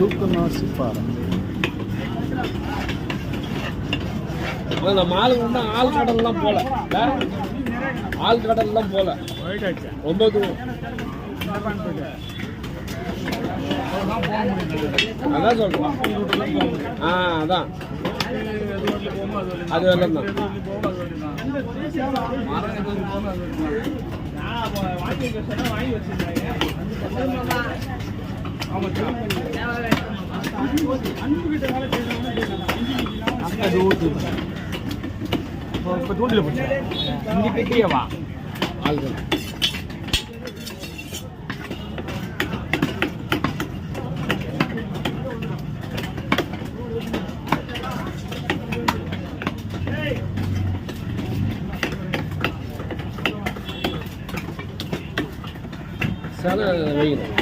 தூக்கநாசி பாறை. நம்ம ஆளுங்க வந்து ஆள் கடல்லாம் போல, ஆள் கடல்லாம் போல, ரொம்ப தூரம். அதான் சொல்றேன். அதான் அது வெள்ளம் தான். தூண்டில் போச்சு இங்கே கிட்டியவா ஆள்கள் சில வைக்கணும்.